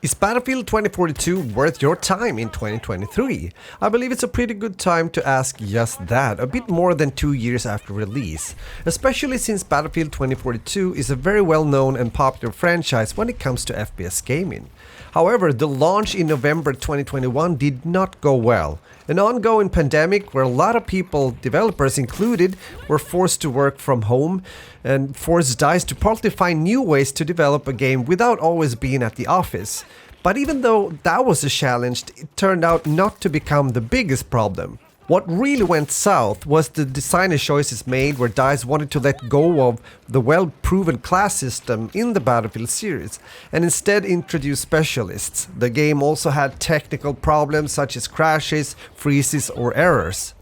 Is Battlefield 2042 worth your time in 2023? I believe it's a pretty good time to ask just that, a bit more than 2 years after release, especially since Battlefield 2042 is a very well-known and popular franchise when it comes to FPS gaming. However, the launch in November 2021 did not go well. An ongoing pandemic where a lot of people, developers included, were forced to work from home and forced DICE to partly find new ways to develop a game without always being at the office. But even though that was a challenge, it turned out not to become the biggest problem. What really went south was the designer choices made where DICE wanted to let go of the well-proven class system in the Battlefield series and instead introduce specialists. The game also had technical problems such as crashes, freezes or errors.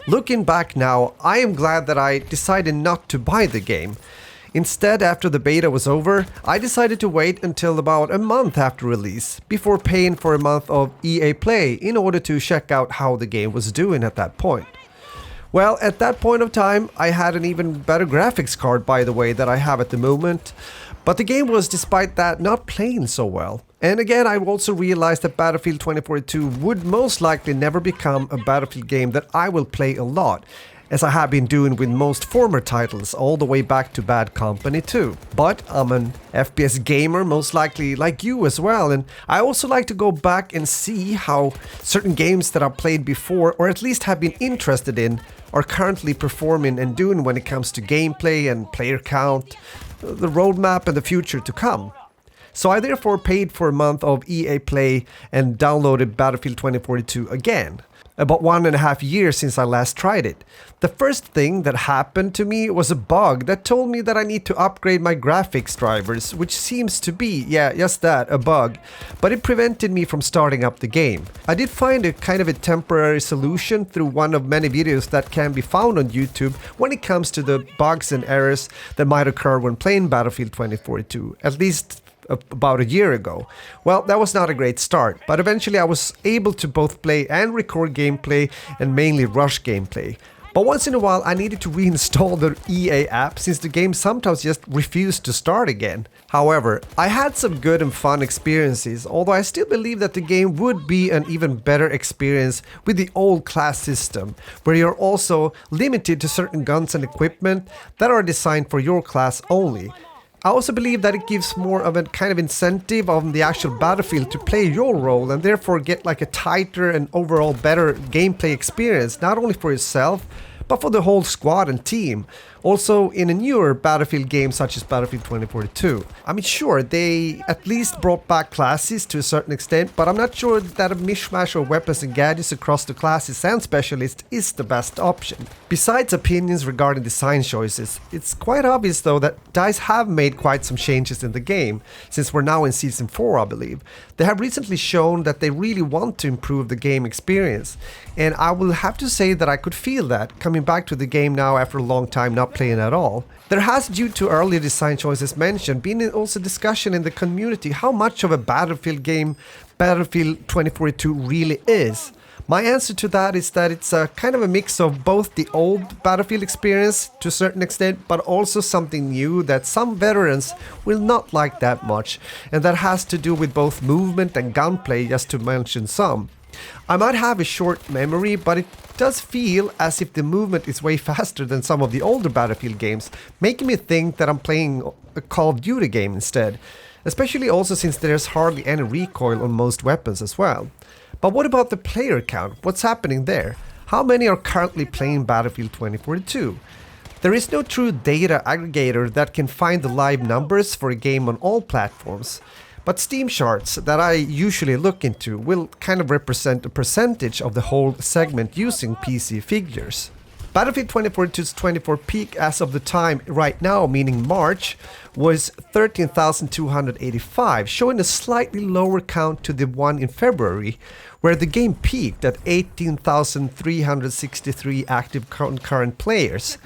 Looking back now, I am glad that I decided not to buy the game. Instead, after the beta was over, I decided to wait until about a month after release, before paying for a month of EA Play in order to check out how the game was doing at that point. Well, at that point of time, I had an even better graphics card, by the way, that I have at the moment, but the game was, despite that, not playing so well. And again, I also realized that Battlefield 2042 would most likely never become a Battlefield game that I will play a lot, as I have been doing with most former titles all the way back to Bad Company 2. But I'm an FPS gamer, most likely like you as well, and I also like to go back and see how certain games that I've played before, or at least have been interested in, are currently performing and doing when it comes to gameplay and player count, the roadmap and the future to come. So I therefore paid for a month of EA Play and downloaded Battlefield 2042 again. About 1.5 years since I last tried it. The first thing that happened to me was a bug that told me that I need to upgrade my graphics drivers, which seems to be, just that, a bug, but it prevented me from starting up the game. I did find a kind of a temporary solution through one of many videos that can be found on YouTube when it comes to the bugs and errors that might occur when playing Battlefield 2042, at least about a year ago. Well, that was not a great start, but eventually I was able to both play and record gameplay and mainly rush gameplay. But once in a while I needed to reinstall the EA app since the game sometimes just refused to start again. However, I had some good and fun experiences, although I still believe that the game would be an even better experience with the old class system, where you're also limited to certain guns and equipment that are designed for your class only. I also believe that it gives more of a kind of incentive on the actual battlefield to play your role and therefore get like a tighter and overall better gameplay experience, not only for yourself, but for the whole squad and team. Also in a newer Battlefield game such as Battlefield 2042. I mean, sure, they at least brought back classes to a certain extent, but I'm not sure that a mishmash of weapons and gadgets across the classes and specialists is the best option. Besides opinions regarding design choices, it's quite obvious though that DICE have made quite some changes in the game, since we're now in Season 4, I believe. They have recently shown that they really want to improve the game experience, and I will have to say that I could feel that coming back to the game now after a long time not playing at all. There has, due to earlier design choices mentioned, been also discussion in the community how much of a Battlefield game Battlefield 2042 really is. My answer to that is that it's a kind of a mix of both the old Battlefield experience to a certain extent, but also something new that some veterans will not like that much, and that has to do with both movement and gunplay, just to mention some. I might have a short memory, but it does feel as if the movement is way faster than some of the older Battlefield games, making me think that I'm playing a Call of Duty game instead, especially also since there's hardly any recoil on most weapons as well. But what about the player count? What's happening there? How many are currently playing Battlefield 2042? There is no true data aggregator that can find the live numbers for a game on all platforms. But Steam charts that I usually look into will kind of represent a percentage of the whole segment using PC figures. Battlefield 2042's 24 peak as of the time right now, meaning March, was 13,285, showing a slightly lower count to the one in February, where the game peaked at 18,363 active concurrent players.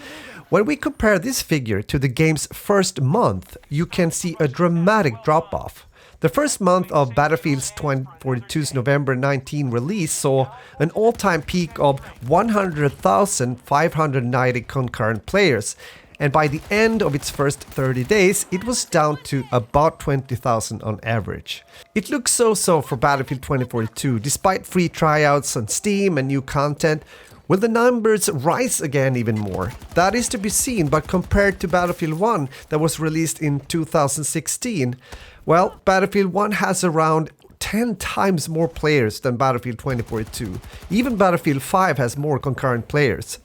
When we compare this figure to the game's first month, you can see a dramatic drop-off. The first month of Battlefield's 2042's November 19 release saw an all-time peak of 100,590 concurrent players, and by the end of its first 30 days, it was down to about 20,000 on average. It looks so-so for Battlefield 2042, despite free tryouts on Steam and new content. Will the numbers rise again even more? That is to be seen, but compared to Battlefield 1 that was released in 2016, well, Battlefield 1 has around 10 times more players than Battlefield 2042. Even Battlefield 5 has more concurrent players.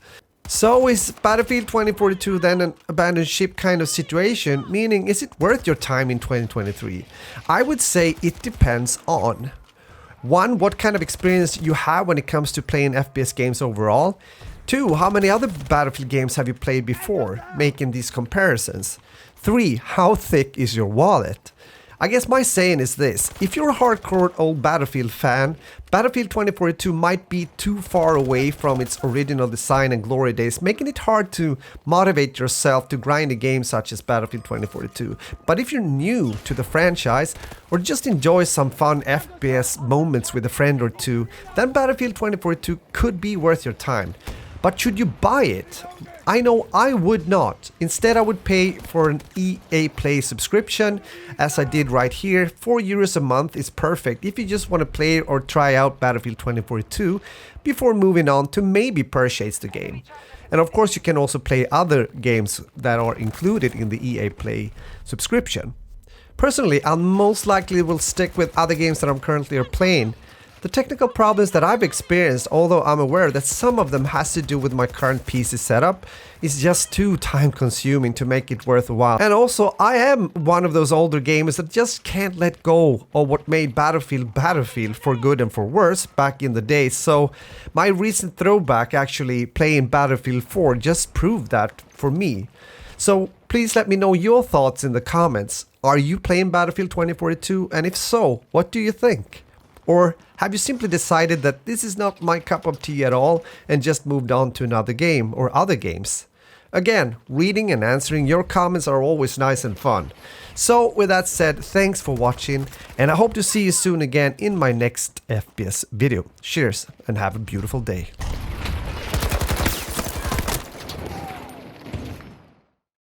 So is Battlefield 2042 then an abandoned ship kind of situation? Meaning, is it worth your time in 2023? I would say it depends on 1. What kind of experience you have when it comes to playing FPS games overall. 2. How many other Battlefield games have you played before, making these comparisons. 3. How thick is your wallet? I guess my saying is this: if you're a hardcore old Battlefield fan, Battlefield 2042 might be too far away from its original design and glory days, making it hard to motivate yourself to grind a game such as Battlefield 2042. But if you're new to the franchise, or just enjoy some fun FPS moments with a friend or two, then Battlefield 2042 could be worth your time. But should you buy it? I know I would not. Instead, I would pay for an EA Play subscription, as I did right here. €4 a month is perfect if you just want to play or try out Battlefield 2042 before moving on to maybe purchase the game. And of course, you can also play other games that are included in the EA Play subscription. Personally, I most likely will stick with other games that I'm currently playing. The technical problems that I've experienced, although I'm aware that some of them has to do with my current PC setup, is just too time consuming to make it worthwhile. And also, I am one of those older gamers that just can't let go of what made Battlefield for good and for worse back in the day. So my recent throwback, actually playing Battlefield 4, just proved that for me. So please let me know your thoughts in the comments. Are you playing Battlefield 2042? And if so, what do you think? Or have you simply decided that this is not my cup of tea at all and just moved on to another game or other games? Again, reading and answering your comments are always nice and fun. So with that said, thanks for watching, and I hope to see you soon again in my next FPS video. Cheers and have a beautiful day.